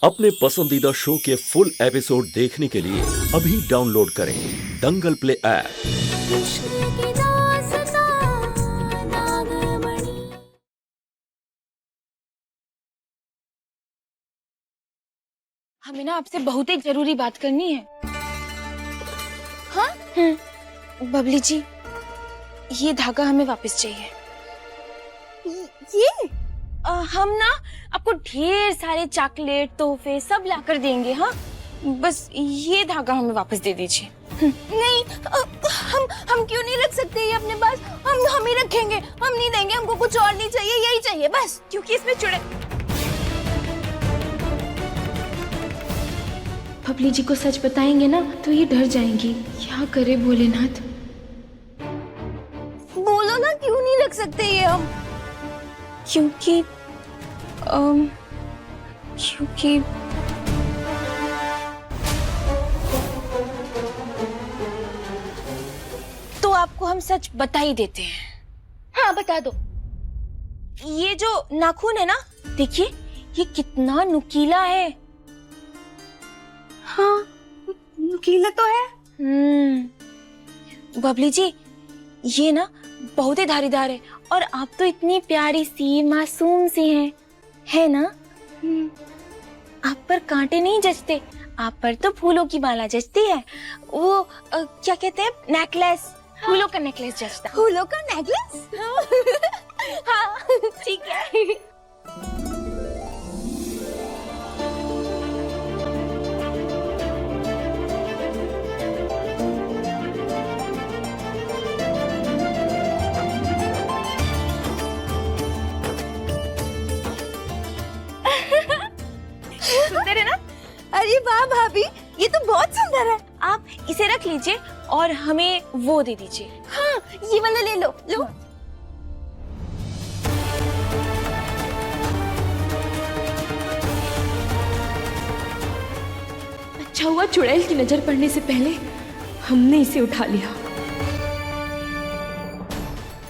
अपने पसंदीदा शो के फुल एपिसोड देखने के लिए अभी डाउनलोड करें दंगल प्ले ऐप। हमें ना आपसे बहुत ही जरूरी बात करनी है। हाँ? बबली जी, ये धागा हमें वापस चाहिए। ये? हम ना आपको ढेर सारे चॉकलेट, तोहफे सब लाकर देंगे। हाँ, बस ये धागा हमें वापस दे दीजिए। नहीं, हम क्यों नहीं रख सकते ये अपने पास? हम ही रखेंगे, हम नहीं देंगे। हमको कुछ और नहीं चाहिए, यही चाहिए बस, क्योंकि इसमें चुड़ैल। बबली जी को सच बताएंगे ना तो ये डर जाएंगी। क्या करे भोलेनाथ? बोलो ना, क्यों नहीं रख सकते ये हम? क्योंकि तो आपको हम सच बता ही देते हैं। हाँ, बता दो। ये जो नाखून है ना, देखिए ये कितना नुकीला है। हाँ, नुकीला तो है। बबली जी, ये ना बहुत ही धारीदार है और आप तो इतनी प्यारी सी मासूम सी हैं, है ना? आप पर कांटे नहीं जचते, आप पर तो फूलों की माला जचती है। वो क्या कहते हैं, नेकलेस। हाँ। फूलों का नेकलेस जचता। फूलों का नेकलेस? हाँ, ठीक है। सुंदर है ना? अरे वाह भाभी, ये तो बहुत सुंदर है। आप इसे रख लीजिए और हमें वो दे दीजिए। हाँ, ये वाला ले लो। लो। अच्छा हुआ चुड़ैल की नजर पड़ने से पहले हमने इसे उठा लिया।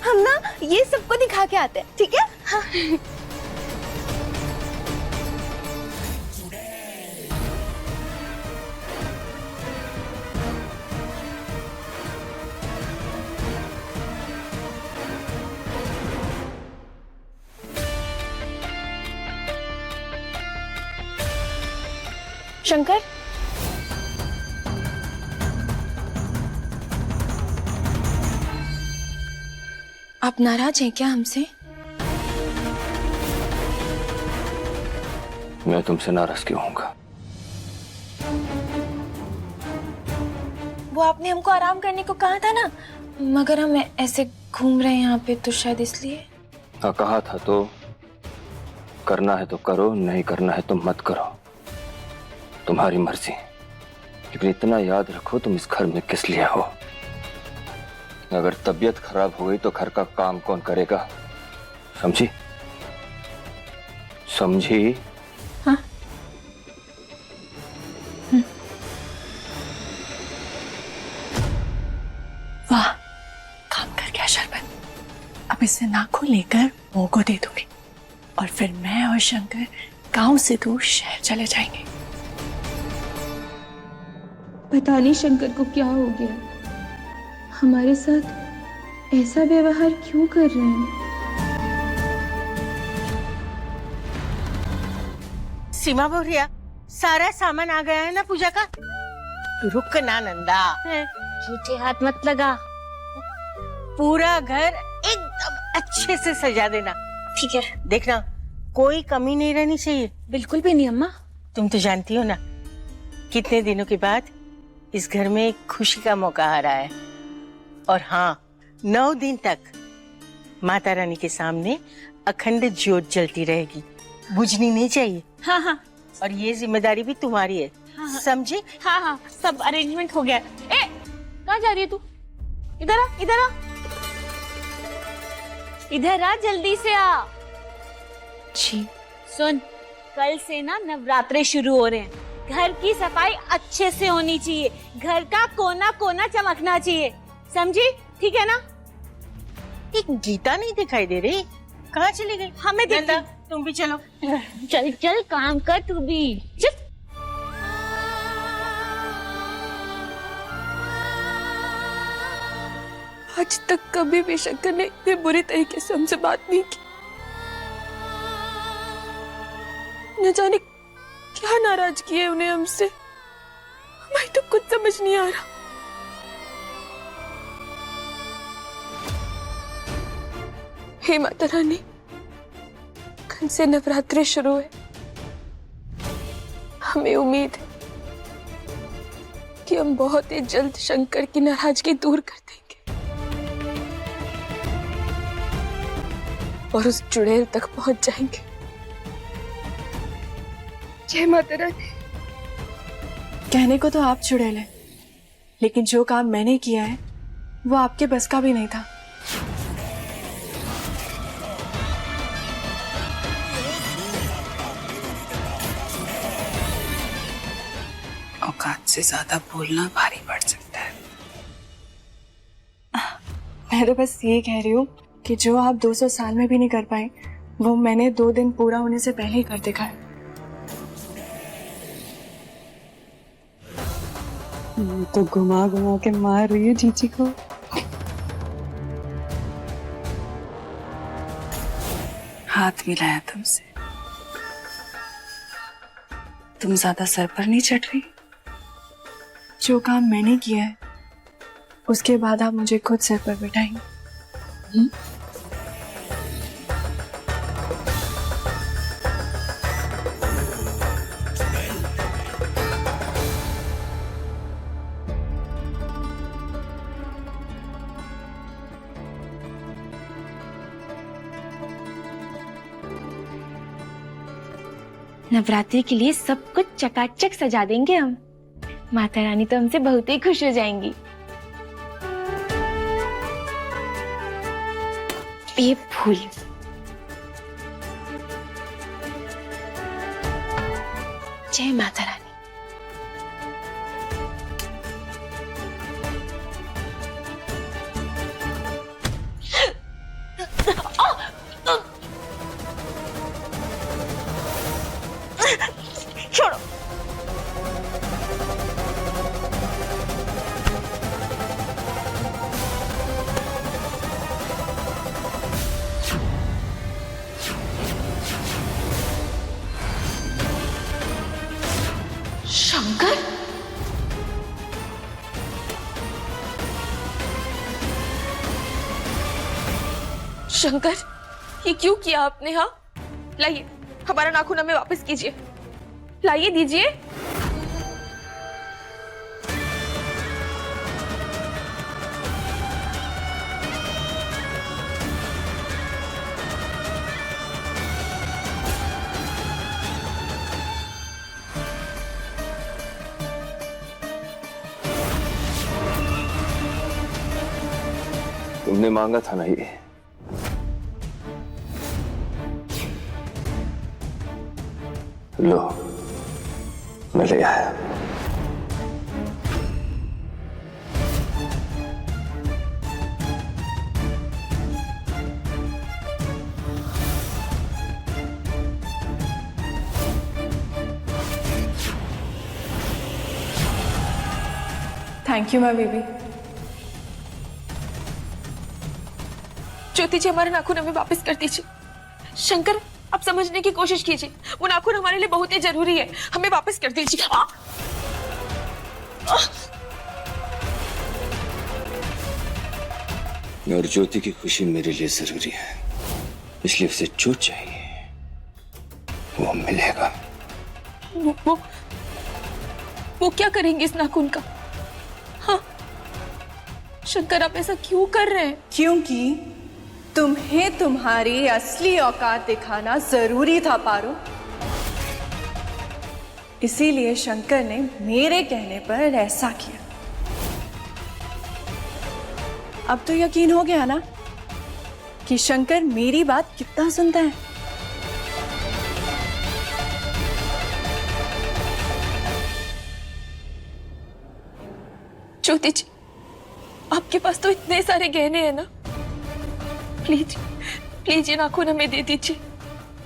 हम ना ये सबको दिखा के आते हैं, ठीक है? हाँ। शंकर, आप नाराज हैं क्या हमसे? मैं तुमसे नाराज क्यों होऊंगा? वो आपने हमको आराम करने को कहा था ना, मगर हम ऐसे घूम रहे हैं यहाँ पे तो शायद इसलिए। हाँ, कहा था तो करना है तो करो, नहीं करना है तो मत करो, तुम्हारी मर्जी। लेकिन इतना याद रखो, तुम इस घर में किस लिए हो। अगर तबीयत खराब हो गई तो घर का काम कौन करेगा? समझी? समझी? हाँ। वाह, काम कर गया शरबत। अब इसे नाखून लेकर मोह को दे दूंगी और फिर मैं और शंकर गांव से दूर शहर चले जाएंगे। पता नहीं शंकर को क्या हो गया, हमारे साथ ऐसा व्यवहार क्यों कर रहे हैं? सीमा बोरिया, सारा सामान आ गया है ना पूजा का? रुक ना नंदा, झूठे हाथ मत लगा। पूरा घर एकदम अच्छे से सजा देना, ठीक है? देखना कोई कमी नहीं रहनी चाहिए। बिल्कुल भी नहीं अम्मा। तुम तो जानती हो ना, कितने दिनों के बाद इस घर में एक खुशी का मौका आ रहा है। और हाँ, 9 दिन तक माता रानी के सामने अखंड ज्योत जलती रहेगी, बुझनी नहीं चाहिए। हाँ हाँ। और ये जिम्मेदारी भी तुम्हारी है। हाँ, समझी? हाँ हाँ, सब अरेंजमेंट हो गया। ए, कहाँ जा रही है तू? इधर आ, इधर आ, इधर आ, जल्दी से आ। जी। सुन, कल से ना नवरात्रे शुरू हो रहे हैं। घर की सफाई अच्छे से होनी चाहिए, घर का कोना कोना चमकना चाहिए, समझी? ठीक है ना? एक गीता नहीं दिखाई दे रही, कहाँ चली गई? हमें नंदा, तुम भी चलो। चल चल काम कर तू भी। चल। आज तक कभी भी शंकर ने इतने बुरे तरीके से हमसे बात नहीं की। न जाने क्या नाराजगी है उन्हें हमसे, हमें तो कुछ समझ नहीं आ रहा। हे माता रानी, कल से नवरात्रि शुरू है। हमें उम्मीद है कि हम बहुत ही जल्द शंकर की नाराजगी दूर कर देंगे और उस चुड़ैल तक पहुंच जाएंगे। जय माता रानी। कहने को तो आप चुड़ैल हैं, लेकिन जो काम मैंने किया है वो आपके बस का भी नहीं था। औकात से ज्यादा बोलना भारी पड़ सकता है। मैं तो बस ये कह रही हूँ कि जो आप 200 साल में भी नहीं कर पाए, वो मैंने 2 दिन पूरा होने से पहले ही कर दिखाया। तो घुमा घुमा के मार रही है जीजी को। हाथ मिलाया तुमसे, तुम ज्यादा सर पर नहीं चढ़ रही। जो काम मैंने किया है उसके बाद आप मुझे खुद सिर पर बिठाएंगे। नवरात्रि के लिए सब कुछ चकाचक सजा देंगे हम। माता रानी तो हमसे बहुत ही खुश हो जाएंगी। ये फूल जय माता रानी। छोड़ो। शंकर, शंकर, ये क्यों किया आपने? हाँ, लाइए हमारा नाखून हमें वापस कीजिए, लाइए दीजिए। तुमने मांगा था ना ये, लो मैं ले आया। Thank you my baby. Jyoti ji, हमारे नाखून हमें वापस कर दीजिए। शंकर, आप समझने की कोशिश कीजिए, वो नाखून हमारे लिए बहुत ही जरूरी है, हमें वापस कर दीजिए। और ज्योति की खुशी मेरे लिए जरूरी है, इसलिए उसे जो चाहिए वो मिलेगा। वो क्या करेंगे इस नाखून का? हाँ शंकर, आप ऐसा क्यों कर रहे हैं? क्योंकि तुम्हें तुम्हारी असली औकात दिखाना जरूरी था पारो। इसीलिए शंकर ने मेरे कहने पर ऐसा किया। अब तो यकीन हो गया ना कि शंकर मेरी बात कितना सुनता है। ज्योति जी, आपके पास तो इतने सारे गहने हैं ना, प्लीज प्लीज ये नाखून हमें दे दीजिए,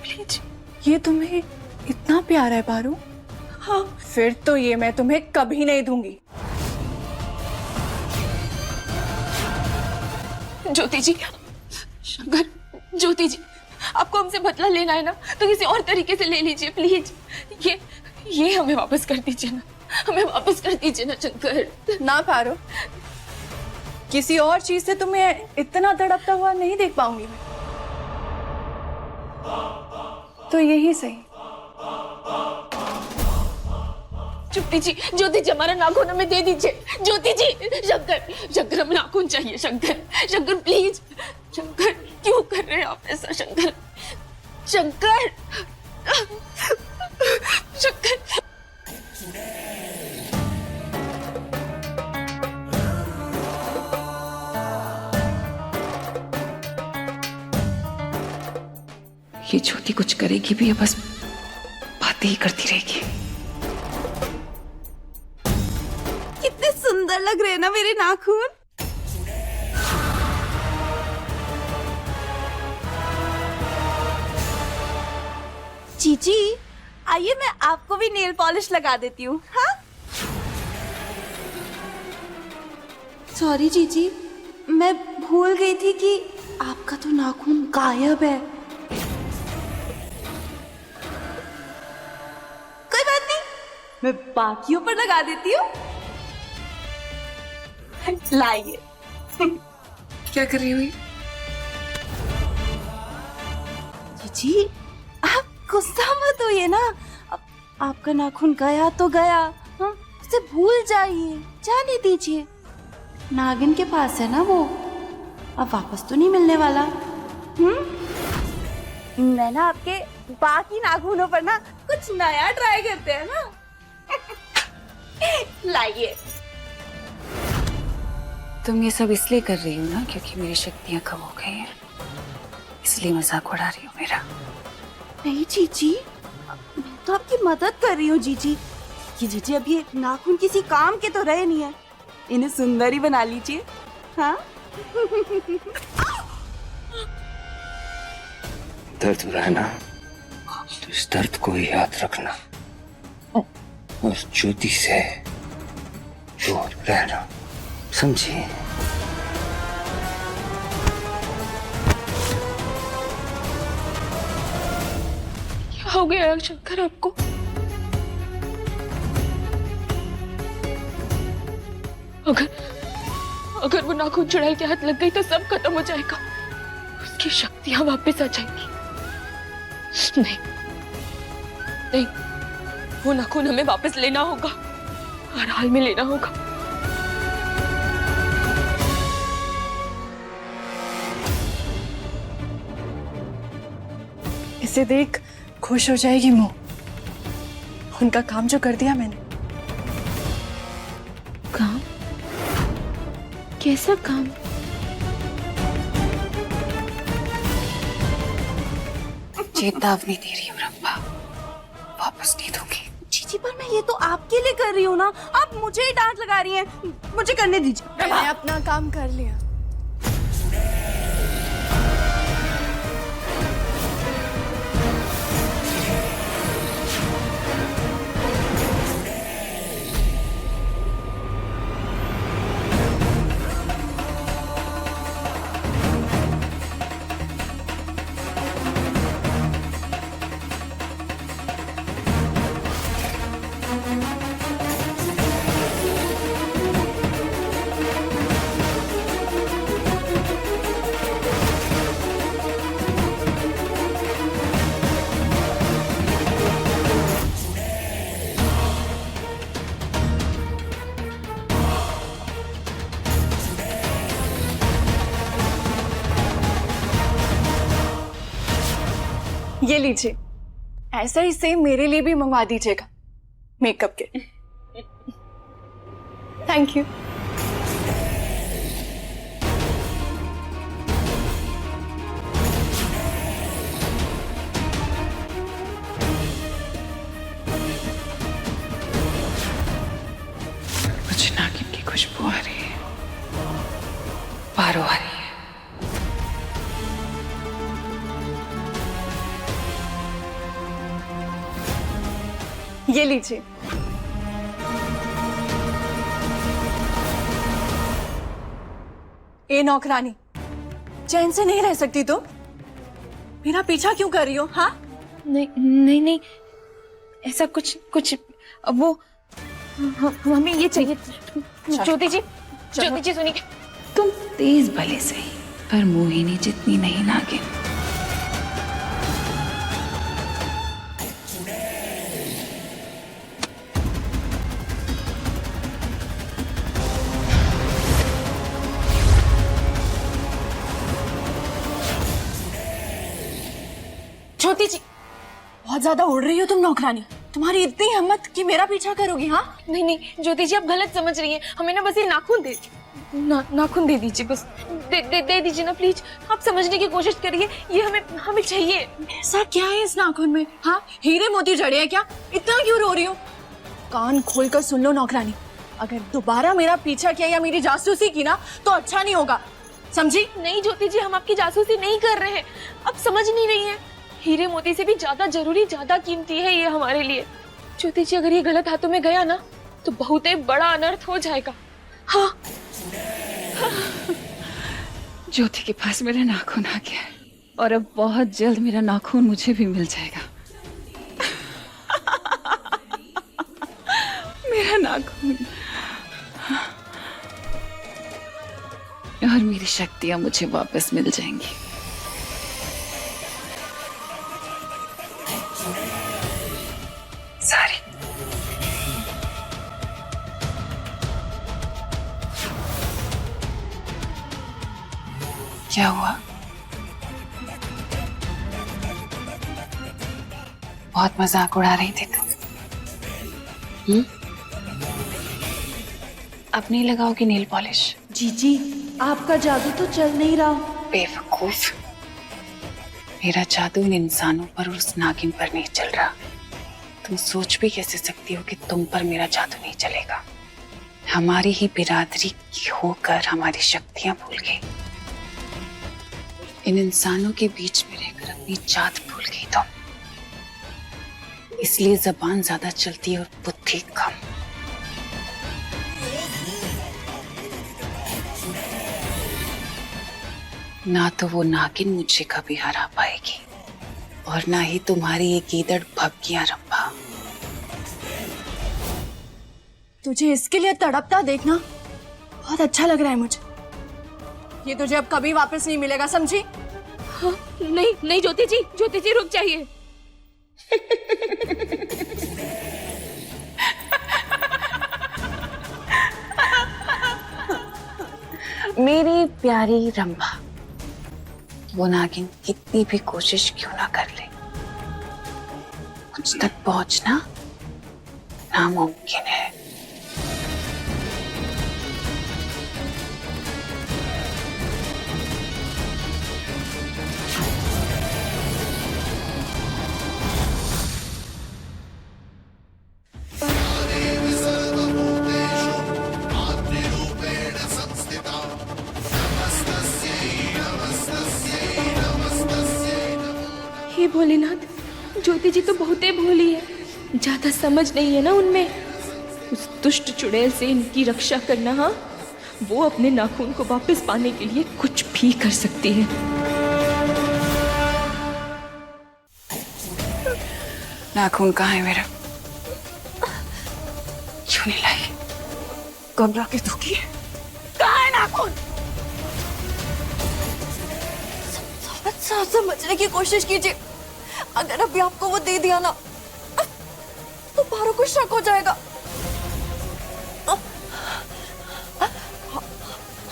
प्लीज। ये तुम्हें इतना प्यारा है पारो? हाँ, फिर तो ये मैं तुम्हें कभी नहीं दूंगी। ज्योति जी, शंकर, ज्योति जी, आपको हमसे बदला लेना है ना तो किसी और तरीके से ले लीजिए प्लीज। ये हमें वापस कर दीजिए ना, हमें वापस कर दीजिए ना शंकर। ना पारो, किसी और चीज से तुम्हें इतना तड़पता हुआ नहीं देख पाऊंगी मैं। तो यही सही। ज्योति जी, ज्योति जी, हमारा नाखून हमें दे दीजिए। ज्योति जी, शंकर, शंकर, हमें नाखून चाहिए। शंकर, शंकर प्लीज। शंकर, क्यों कर रहे हैं आप ऐसा? शंकर, शंकर, शंकर। ये ज्योति कुछ करेगी भी या बस बातें ही करती रहेगी? कितने सुंदर लग रहे हैं ना मेरे नाखून। जीजी, आइए मैं आपको भी नेल पॉलिश लगा देती हूँ। हाँ, सॉरी जीजी, मैं भूल गई थी कि आपका तो नाखून गायब है। कोई बात नहीं, मैं बाकियों पर लगा देती हूँ। लाइए। क्या कर रही हुई? जीजी, आप गुस्सा मत होइए ना। आपका नाखून गया तो गया, हाँ, उसे भूल जाइए, जाने दीजिए। नागिन के पास है ना वो, अब वापस तो नहीं मिलने वाला। मैं ना आपके बाकी नाखूनों पर ना कुछ नया ट्राई करते हैं ना। लाइए। तुम ये सब इसलिए कर रही हो ना क्योंकि मेरी शक्तियां कम हो गई हैं, इसलिए मजाक उड़ा रही हो मेरा। नहीं जीजी, मैं तो आपकी मदद कर रही हूँ जीजी। कि जीजी, अब ये नाखून किसी काम के तो रहे नहीं है, इन्हें सुंदर ही बना लीजिए। हाँ। दर्द हो रहा है ना, तो इस दर्द को याद रखना और ज्योति से दूर रहना, समझिए? क्या हो गया शंकर आपको? अगर वो नाखून चुड़ैल के हाथ लग गई तो सब खत्म हो जाएगा, उसकी शक्तियां वापस आ जाएंगी। नहीं नहीं, वो नाखून हमें वापस लेना होगा, हर हाल में लेना होगा। इसे देख खुश हो जाएगी मुंह। उनका काम जो कर दिया मैंने। काम? कैसा काम? चेतावनी दे रही हूँ रंभा, वापस नहीं दूंगी। जीजी, पर मैं ये तो आपके लिए कर रही हूँ ना, आप मुझे ही डांट लगा रही हैं। मुझे करने दीजिए। मैंने अपना काम कर लिया। ये लीजिए, ऐसा ही सेम मेरे लिए भी मंगवा दीजिएगा मेकअप के। Thank you. मुझे नागिन की खुशबू आ रही है, पारो आ रही है। ये लीजिए। ए नौकरानी, चैन से नहीं रह सकती तुम? मेरा पीछा क्यों कर रही हो? हाँ, नहीं नहीं नहीं, ऐसा कुछ वो हमें ये चाहिए। ज्योति जी सुनिए। तुम तेज भले सही, पर मोहिनी जितनी नहीं नागिन। ज्योति जी, बहुत ज्यादा उड़ रही हो तुम नौकरानी। तुम्हारी इतनी हिम्मत कि मेरा पीछा करोगी? हाँ, नहीं ज्योति जी, आप गलत समझ रही हैं। हमें ना बस ये नाखून दे दीजिए, बस दे दीजिए ना प्लीज। आप समझने की कोशिश करिए, ये हमें चाहिए। ऐसा क्या है इस नाखून में? हाँ, हीरे मोती जड़े हैं क्या? इतना क्यों रो रही हो? कान खोलकर सुन लो नौकरानी, अगर दोबारा मेरा पीछा किया या मेरी जासूसी की ना तो अच्छा नहीं होगा, समझी? नहीं ज्योति जी, हम आपकी जासूसी नहीं कर रहे हैं, आप समझ नहीं रही हैं। हीरे मोती से भी ज्यादा जरूरी, ज्यादा कीमती है ये हमारे लिए। ज्योति जी, अगर ये गलत हाथों में गया ना तो बहुत ही बड़ा अनर्थ हो जाएगा। हाँ, ज्योति के पास मेरा नाखून आ गया है और अब बहुत जल्द मेरा नाखून मुझे भी मिल जाएगा। मेरा नाखून और मेरी शक्तियां मुझे वापस मिल जाएंगी। सारी क्या हुआ? बहुत मजाक उड़ा रही थी तुम। अब नहीं लगाओगी नेल पॉलिश? जीजी, आपका जादू तो चल नहीं रहा। बेवकूफ, मेरा जादू इन इंसानों पर और उस नागिन पर नहीं चल रहा। तुम सोच भी कैसे सकती हो कि तुम पर मेरा जादू नहीं चलेगा? हमारी ही बिरादरी की होकर हमारी शक्तियां भूल गई, इन इंसानों के बीच में रहकर अपनी जात भूल गई तुम। इसलिए जबान ज्यादा चलती है और बुद्धि कम। ना तो वो नागिन मुझे कभी हरा पाएगी और ना ही तुम्हारी ये गीदड़ भबकियां रंभा। तुझे इसके लिए तड़पता देखना बहुत अच्छा लग रहा है मुझे। ये तुझे अब कभी वापस नहीं मिलेगा, समझी? हाँ, नहीं ज्योति जी रुक जाइए। मेरी प्यारी रंभा, वो नागिन कितनी भी कोशिश क्यों ना कर ले, मुझ तक पहुंचना नामुमकिन है। हे भोलेनाथ, ज्योति जी तो बहुत ही भोली है, ज्यादा समझ नहीं है ना उनमें। उस दुष्ट चुड़ैल से इनकी रक्षा करना, हाँ, वो अपने नाखून को वापस पाने के लिए कुछ भी कर सकती है। नाखून कहाँ है मेरा? क्यों नहीं लाई? घबरा के दुखी है। कहाँ है नाखून? समझने की कोशिश कीजिए। अगर अभी आपको वो दे दिया ना तो पारो को शक हो जाएगा।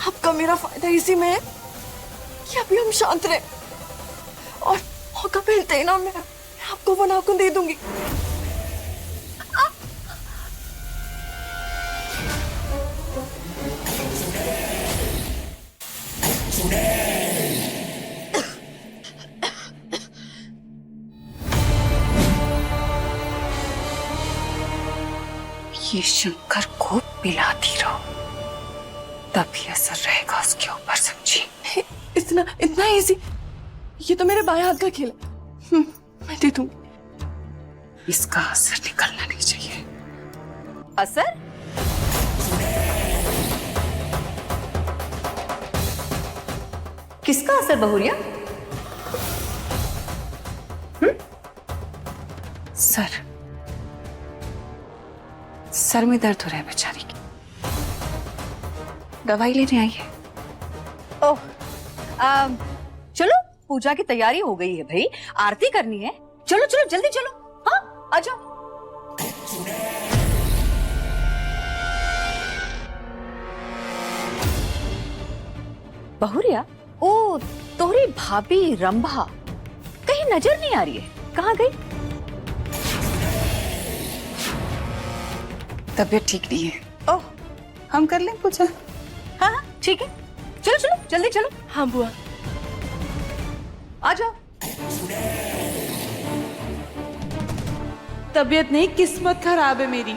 आपका मेरा फायदा इसी में है कि अभी हम शांत रहे और मौका मिलते ही ना मैं आपको वो नाखून दे दूंगी। ये शंकर को पिलाती रहो, तभी असर रहेगा उसके ऊपर, समझी? इतना इजी? ये तो मेरे बाएं हाथ का खेल है। मैं दे दूंगी। इसका असर निकलना नहीं चाहिए। असर? किसका असर बहुरिया? सर में दर्द हो रहा है बेचारी की, दवाई लेने आई है। ओह, चलो पूजा की तैयारी हो गई है भाई, आरती करनी है। चलो चलो जल्दी चलो, हाँ आ जाओ। बहुरिया, ओ तोहरी भाभी रंभा कहीं नजर नहीं आ रही है, कहाँ गई? तबीयत ठीक नहीं है। ओह, हम कर लें पूजा? हाँ हाँ ठीक है, चलो चलो जल्दी चलो। हाँ बुआ। आ जाओ। तबीयत नहीं, किस्मत खराब है मेरी।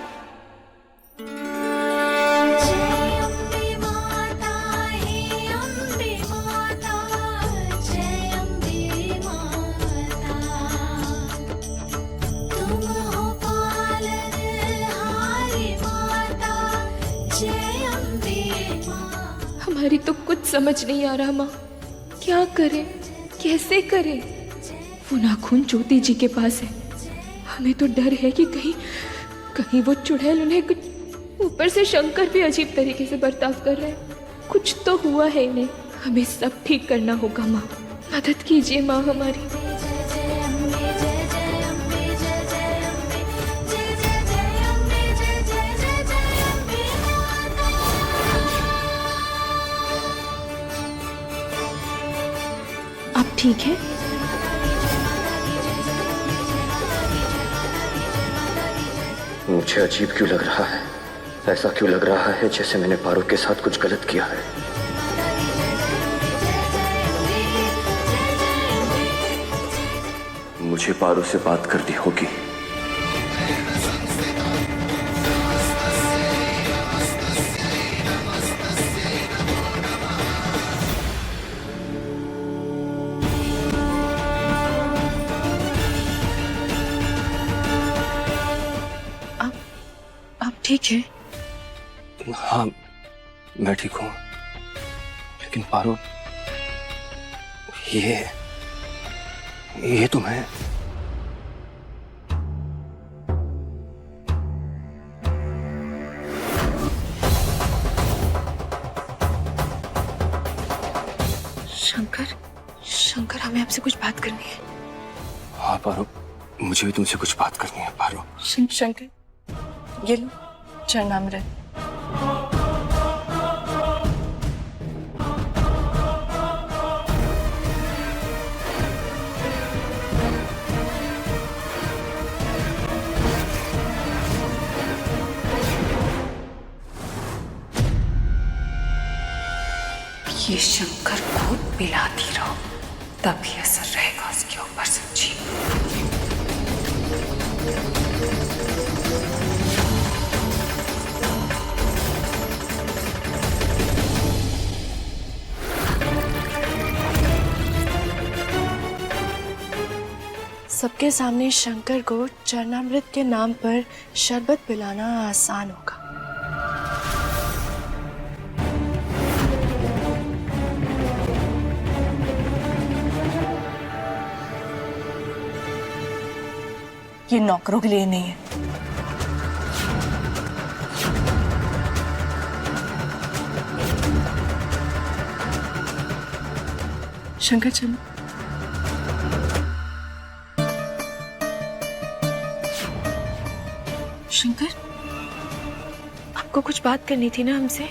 हमारी तो कुछ समझ नहीं आ रहा माँ, क्या करें कैसे करें। वो नाखून ज्योति जी के पास है, हमें तो डर है कि कहीं वो चुड़ैल उन्हें कुछ, ऊपर से शंकर भी अजीब तरीके से बर्ताव कर रहे हैं। कुछ तो हुआ है इन्हें, हमें सब ठीक करना होगा माँ, मदद कीजिए माँ हमारी। आप ठीक है? मुझे अजीब क्यों लग रहा है, ऐसा क्यों लग रहा है जैसे मैंने पारो के साथ कुछ गलत किया है। मुझे पारो से बात करनी होगी। आप ठीक है? हाँ मैं ठीक हूं, लेकिन पारो ये तुम्हें शंकर हमें आपसे कुछ बात करनी है। हाँ पारो, मुझे भी तुमसे कुछ बात करनी है पारो। शंकर, ये लो चरणामृत। ये शंकर खुद पिलाती रहो, तभी असर रहेगा उसके ऊपर। समझी? सबके सामने शंकर को चरणामृत के नाम पर शरबत पिलाना आसान होगा। ये नौकरों के लिए नहीं है। शंकर चलो। शंकर, आपको कुछ बात करनी थी ना हमसे?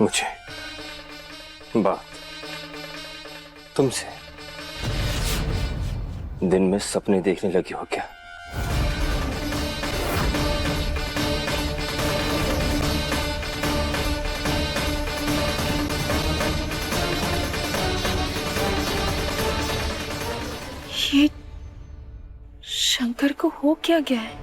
मुझे बात तुमसे? दिन में सपने देखने लगी हो क्या? ये शंकर को हो क्या गया है?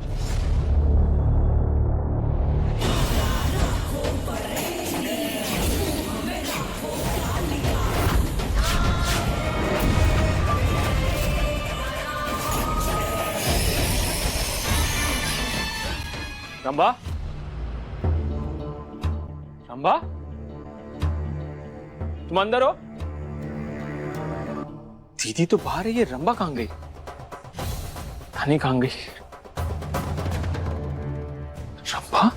रंभा, रंभा, तुम अंदर हो? दीदी तो बाहर है, ये रंभा कहाँ गई? धानी कहाँ गई? रंभा,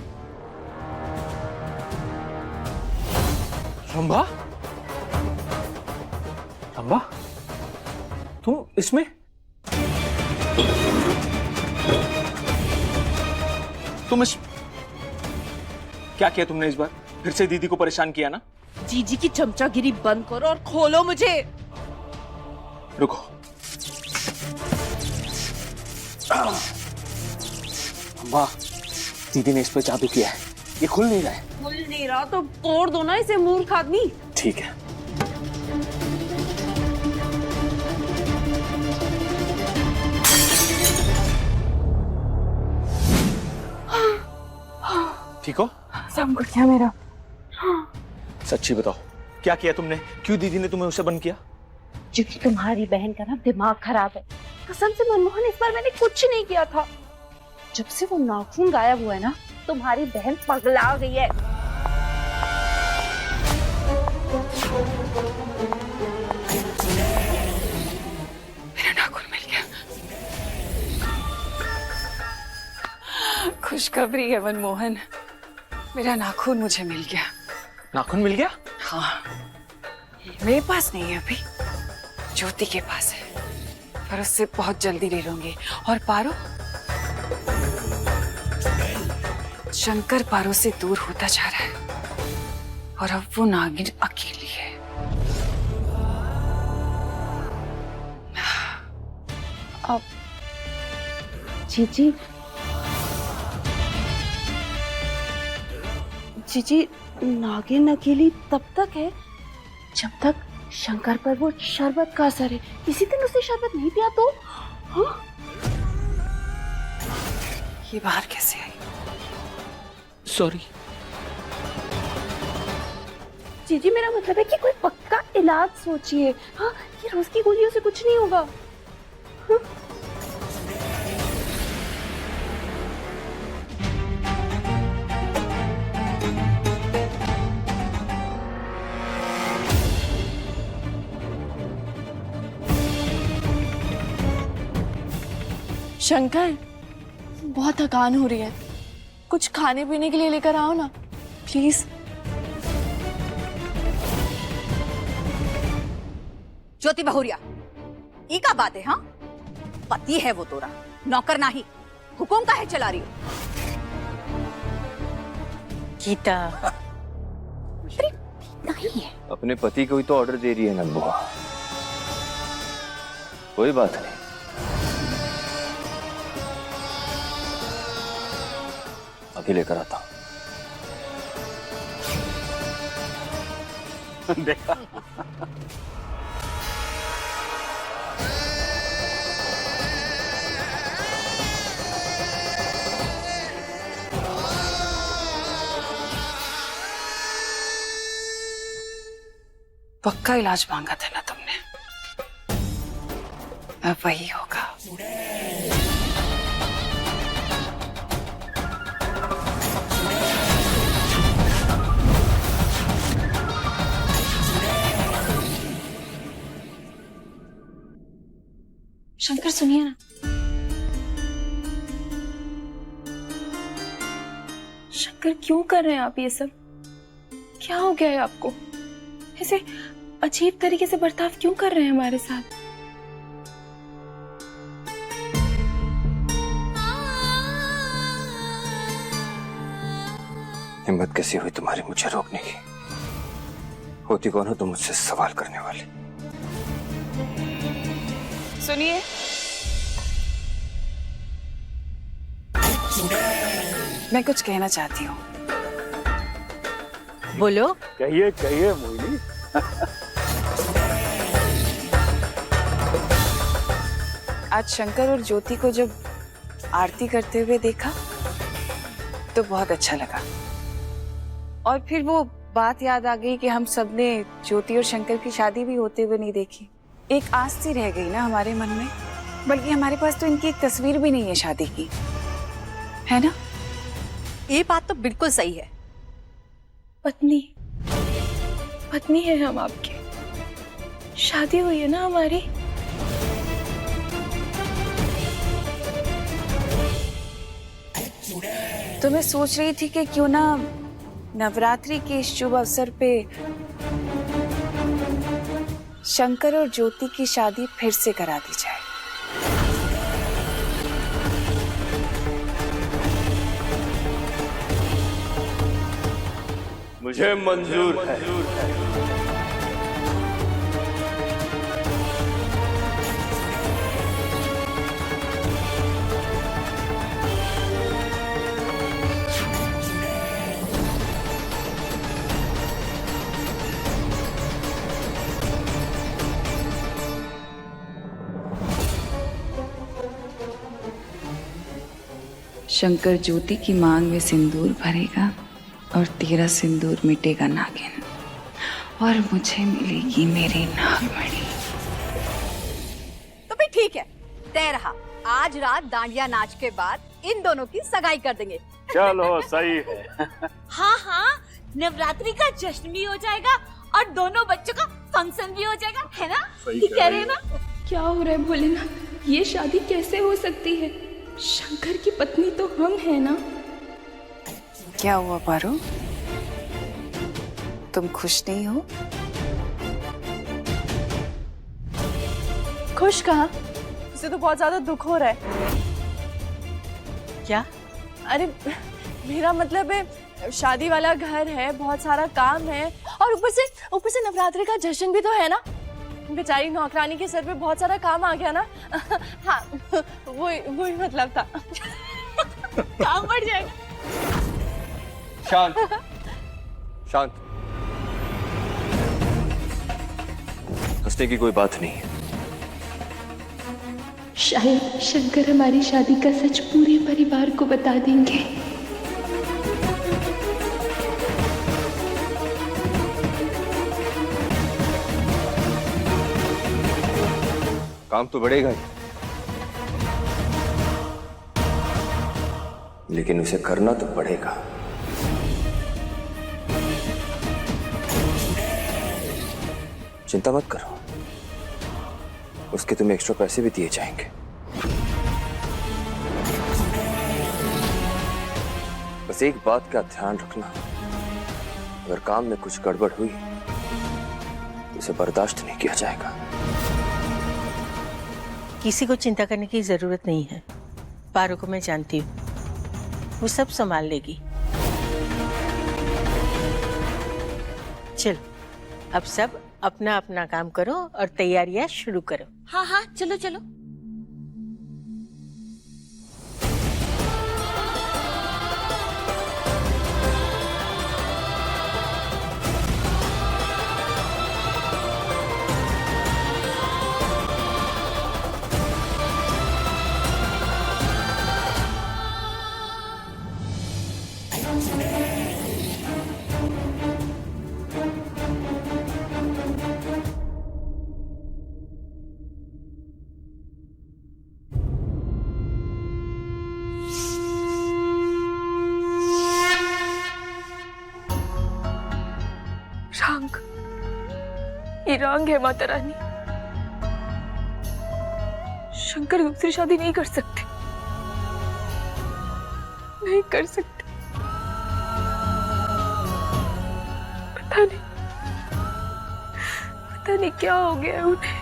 रंभा, रंभा, तुम इसमें? तुम इस क्या किया तुमने इस बार? फिर से दीदी को परेशान किया ना? जीजी की चमचागिरी बंद करो और खोलो मुझे। रुको। अम्मा, दीदी ने इस पर जादू किया है, ये खुल नहीं रहा है। खुल नहीं रहा तो तोड़ दो ना इसे मूर्ख आदमी। ठीक है। ठीक हो? सब कुछ क्या मेरा? सच्ची बताओ, क्या किया तुमने? क्यों दीदी ने तुम्हें उसे बंद किया? क्योंकि तुम्हारी बहन का ना दिमाग खराब है। कसम से मनमोहन, इस बार मैंने कुछ नहीं किया था। जब से वो नाखून गायब हुआ है ना, तुम्हारी बहन पगला गई है। मेरा नाखून मिल गया। खुशखबरी है मनमोहन, मेरा नाखून मुझे मिल गया। नाखून मिल गया? हाँ, मेरे पास नहीं है अभी, ज्योति के पास है, पर उससे बहुत जल्दी ले लूंगी। और पारो, शंकर पारो से दूर होता जा रहा है और अब वो नागिन अकेली है। अब जीजी, जीजी, नागिन अकेली तब तक है जब तक शंकर पर वो शरबत का असर है। किसी दिन उसने शरबत नहीं पिया तो? हाँ? ये बाहर कैसे आई? सॉरी जीजी, मेरा मतलब है कि कोई पक्का इलाज सोचिए। हाँ, ये रोज की गोलियों से कुछ नहीं होगा। हाँ? शंकर, बहुत थकान हो रही है, कुछ खाने पीने के लिए लेकर आओ ना प्लीज। ज्योति बहुरिया, ई का बात है? हाँ, पति है वो तोरा, नौकर नाही। हुकुम का है चला रही हो? गीता, नहीं है। अपने पति को ही तो ऑर्डर दे रही है नंदू। कोई बात नहीं, अभी लेकर आता हूं। देखा? पक्का इलाज मांगा था ना तुमने, अब वही होगा। शंकर, सुनिए ना। शंकर, क्यों कर रहे हैं आप ये सब? क्या हो गया है आपको? ऐसे अजीब तरीके से बर्ताव क्यों कर रहे हैं हमारे साथ? हिम्मत कैसी हुई तुम्हारी मुझे रोकने की? होती कौन हो तुम मुझसे सवाल करने वाले? सुनिए, मैं कुछ कहना चाहती हूँ। बोलो। कहिए कहिए मोहिनी। आज शंकर और ज्योति को जब आरती करते हुए देखा तो बहुत अच्छा लगा, और फिर वो बात याद आ गई कि हम सबने ज्योति और शंकर की शादी भी होते हुए नहीं देखी। एक आस सी रह गई ना हमारे मन में, बल्कि हमारे पास तो इनकी एक तस्वीर भी नहीं है शादी की, है ना? ये बात तो बिल्कुल सही है। पत्नी पत्नी है हम आपके, शादी हुई है ना हमारी। तो मैं सोच रही थी कि क्यों ना नवरात्रि के इस शुभ अवसर पे शंकर और ज्योति की शादी फिर से करा दी जाए। मुझे मंजूर है। शंकर ज्योति की मांग में सिंदूर भरेगा और तेरा सिंदूर मिटेगा नागिन, और मुझे मिलेगी मेरी नागमणि। तो भाई ठीक है, तय रहा। आज रात डांडिया नाच के बाद इन दोनों की सगाई कर देंगे। चलो सही है। हाँ हाँ, नवरात्रि का जश्न भी हो जाएगा और दोनों बच्चों का फंक्शन भी हो जाएगा, है ना? ठीक कह रहे हैं ना? क्या हो रहा है भोलेनाथ? ये शादी कैसे हो सकती है? शंकर की पत्नी तो हम हैं ना। क्या हुआ पारो, तुम खुश नहीं हो? खुश कहाँ? उसे तो बहुत ज्यादा दुख हो रहा है। क्या? अरे मेरा मतलब है, शादी वाला घर है, बहुत सारा काम है, और ऊपर से नवरात्रि का जश्न भी तो है ना। बेचारी नौकरानी के सर पे बहुत सारा काम आ गया ना। हाँ, वही मतलब था। काम बढ़ जाएगा। शांत शांत, हंसने की कोई बात नहीं है। शायद शंकर हमारी शादी का सच पूरे परिवार को बता देंगे। काम तो बढ़ेगा ही, लेकिन उसे करना तो पड़ेगा। चिंता मत करो, उसके तुम्हें एक्स्ट्रा पैसे भी दिए जाएंगे। बस एक बात का ध्यान रखना, अगर काम में कुछ गड़बड़ हुई तो उसे बर्दाश्त नहीं किया जाएगा। किसी को चिंता करने की जरूरत नहीं है। पारो को मैं जानती हूँ, वो सब संभाल लेगी। चल, अब सब अपना अपना काम करो और तैयारियां शुरू करो। हाँ हाँ, चलो चलो। ये रंग है माता रानी। शंकर दूसरी शादी नहीं कर सकते, नहीं कर सकते। पता नहीं क्या हो गया है उन्हें।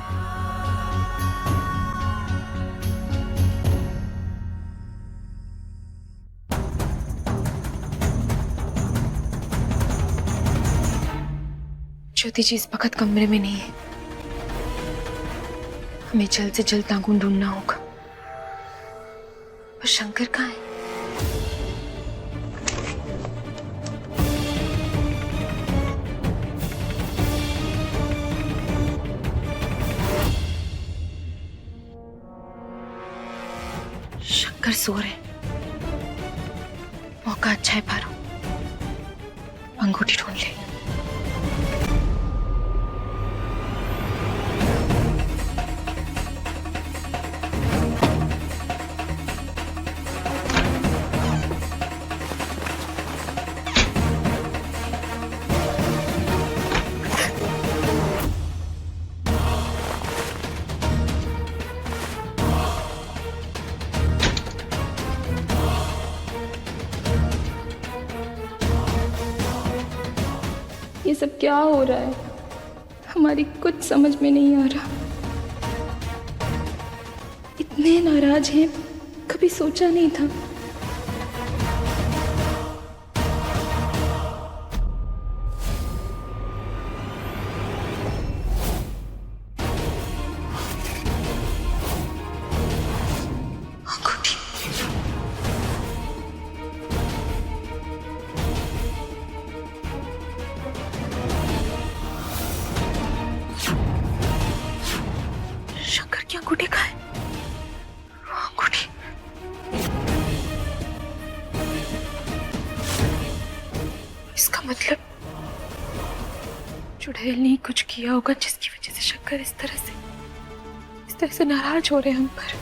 ज्योति जी इस वक्त कमरे में नहीं है, हमें जल्द से जल्द नागुन ढूंढना होगा। पर शंकर कहाँ है? शंकर सो रहे, मौका अच्छा है पारो, अंगूठी ढूंढ ले। ये सब क्या हो रहा है? हमारी कुछ समझ में नहीं आ रहा। इतने नाराज हैं, कभी सोचा नहीं था। शंकर की अंगूठी कहाँ है? अंगूठी। इसका मतलब चुड़ैल ने कुछ किया होगा जिसकी वजह से शंकर इस तरह से नाराज हो रहे हैं हम पर।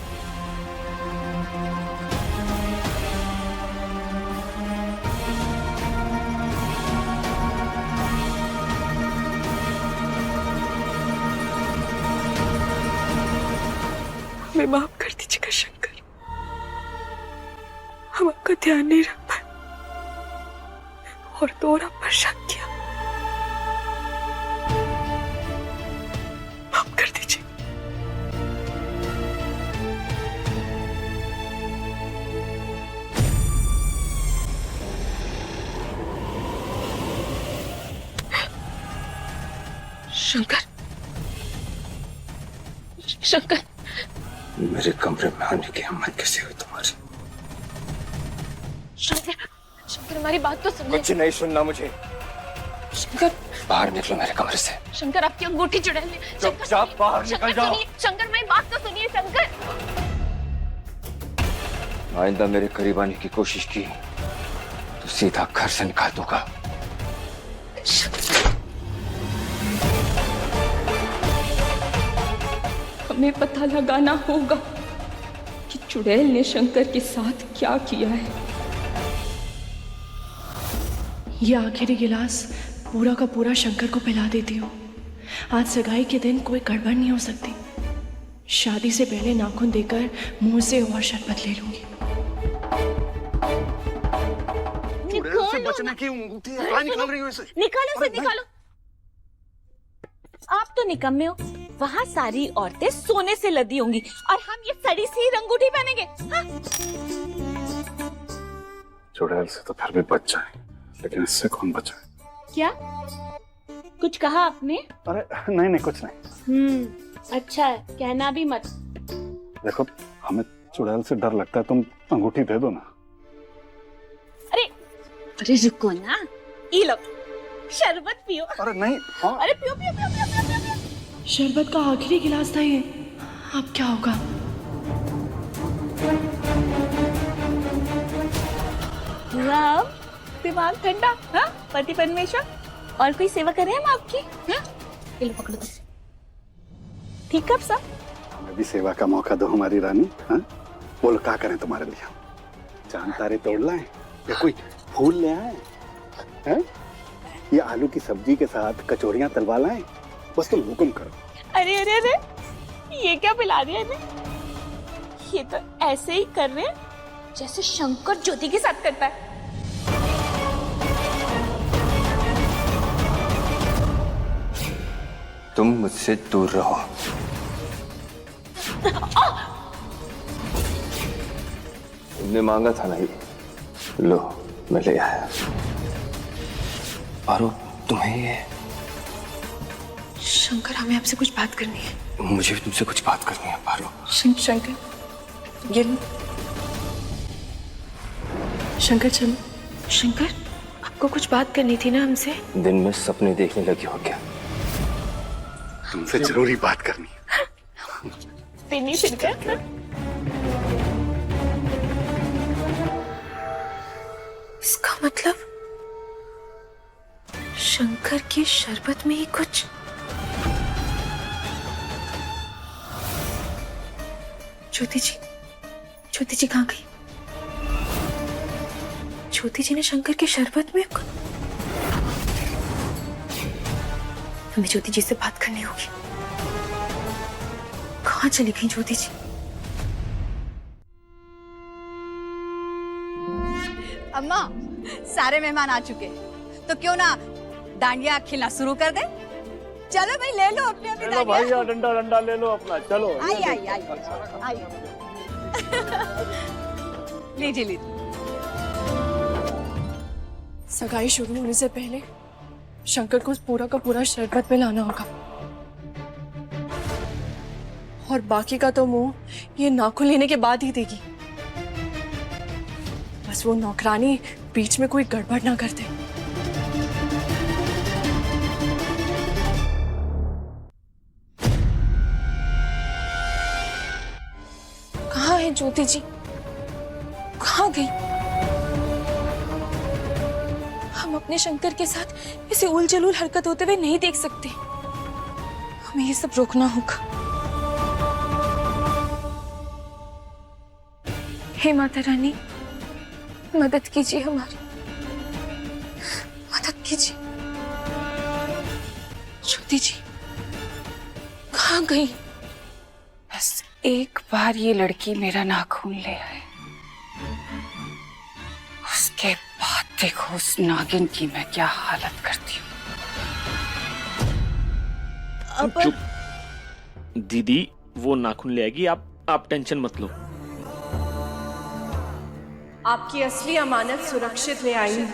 हमें माफ कर दीजिएगा शंकर, हम आपका ध्यान नहीं रख पाए और तो और आप पर शक किया। माफ कर दीजिए। शंकर, शंकर, मेरे कमरे में आने की हिम्मत कैसे हुई तुम्हारी? शंकर, शंकर हमारी बात तो सुनिए। कुछ नहीं सुनना मुझे। शंकर, बाहर निकलो मेरे कमरे से। शंकर आपकी अंगूठी चुड़ैल ने। चुपचाप बाहर निकल जाओ। शंकर मेरी बात तो सुनिए शंकर। आइंदा मेरे करीब आने की कोशिश की तो सीधा घर से निकाल दूंगा। हमें पता लगाना होगा कि चुड़ैल ने शंकर के साथ क्या किया है। ये आखिरी गिलास पूरा का पूरा शंकर को पिला देती हूँ। आज सगाई के दिन कोई गड़बड़ नहीं हो सकती। शादी से पहले नाखून देकर मुंह से और शरबत ले लूंगी। से बचने की अंगूठी निकाल रही हो इसे। निकालो इसे, निकालो। आप तो निकम्मे हो। वहाँ सारी औरतें सोने से लदी होंगी और हम ये सड़ी सी अंगूठी पहनेंगे। हाँ? चुड़ैल से तो फिर भी बच जाए, लेकिन इससे कौन बचाए? क्या कुछ कहा आपने? अरे नहीं नहीं, कुछ नहीं। अच्छा है, कहना भी मत। देखो, हमें चुड़ैल से डर लगता है, तुम अंगूठी दे दो ना। अरे रुको ना, ये लो शरबत पियो। अरे नहीं। हाँ। अरे पियो पियो पियो पियो पियो पियो, पियो। शरबत का आखिरी गिलास था ये, अब क्या होगा? वाह, दिमाग ठंडा। हाँ, पति परमेश्वर। और कोई सेवा करें हम आपकी? हाँ? ये लो पकड़ो। ठीक है सब। हमें भी सेवा का मौका दो हमारी रानी। हाँ? बोलो क्या करें तुम्हारे लिए? चांद तारे तोड़ लाएं या कोई फूल ले आए हैं? या आलू की सब्जी के साथ कचौरियां तलवा लाएं? बस तुम हुक्म करो। अरे अरे अरे, ये क्या पिला दिया इन्हें? ये तो ऐसे ही कर रहे हैं जैसे शंकर ज्योति के साथ करता है। तुम मुझसे दूर रहो। तुमने मांगा था नहीं, लो मैं ले आया। पारो, तुम्हें ये? शंकर, हमें आपसे कुछ बात करनी है। मुझे भी तुमसे कुछ बात करनी है पारो। शंकर, ये लो। शंकर चलो। शंकर, आपको कुछ बात करनी थी ना हमसे? दिन में सपने देखने लगी हो क्या? तुमसे जरूरी बात करनी है। तेनी शंकर। इसका मतलब शंकर के शरबत में ही कुछ। ज्योति जी कहाँ गई? ज्योति जी ने शंकर के शरबत में हमें ज्योति जी से बात करनी होगी। कहाँ चली गई ज्योति जी? अम्मा, सारे मेहमान आ चुके, तो क्यों ना डांडिया खेलना शुरू कर दे। चलो भाई ले लो अपने अपने लो भाई डंडा डंडा ले लो अपना, चलो। आई आई आई आई लीजिए लीजिए। सगाई शुरू होने से पहले शंकर को पूरा का पूरा शरबत पिलाना होगा, और बाकी का तो मुंह ये नाखून लेने के बाद ही देगी। बस वो नौकरानी बीच में कोई गड़बड़ ना कर दे। कहाँ है ज्योति जी? कहाँ गई? हम अपने शंकर के साथ ऐसे उल जलूल हरकत होते हुए नहीं देख सकते। हमें ये सब रोकना होगा। हे माता रानी, मदद कीजिए हमारी, मदद कीजिए। ज्योति जी कहाँ गई? बस एक बार ये लड़की मेरा नाखून ले आए, उसके बाद देखो उस नागिन की मैं क्या हालत करती हूँ। चुप दीदी, वो नाखून ले आएगी, आप टेंशन मत लो। आपकी असली अमानत सुरक्षित ले आई।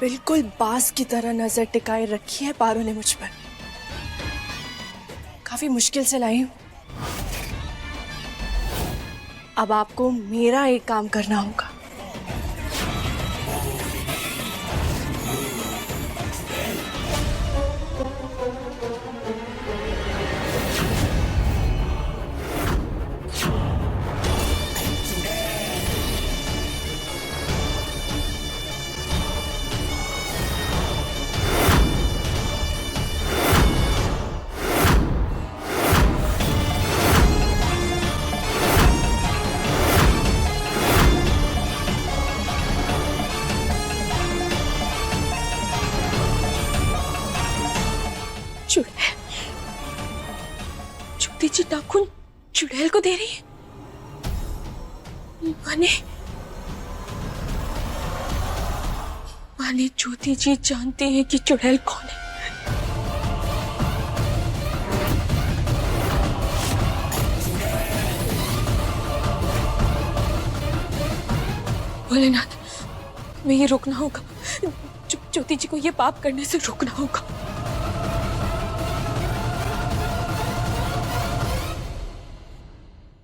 बिल्कुल बास की तरह नजर टिकाए रखी है पारो ने मुझ पर। काफी मुश्किल से लाई हूं। अब आपको मेरा एक काम करना होगा। ज्योति जी नाखून चुड़ैल को दे रही है। माने ज्योति जी जानते हैं कि चुड़ैल कौन है। भोलेनाथ, हमें ये रोकना होगा। ज्योति जी को ये पाप करने से रोकना होगा।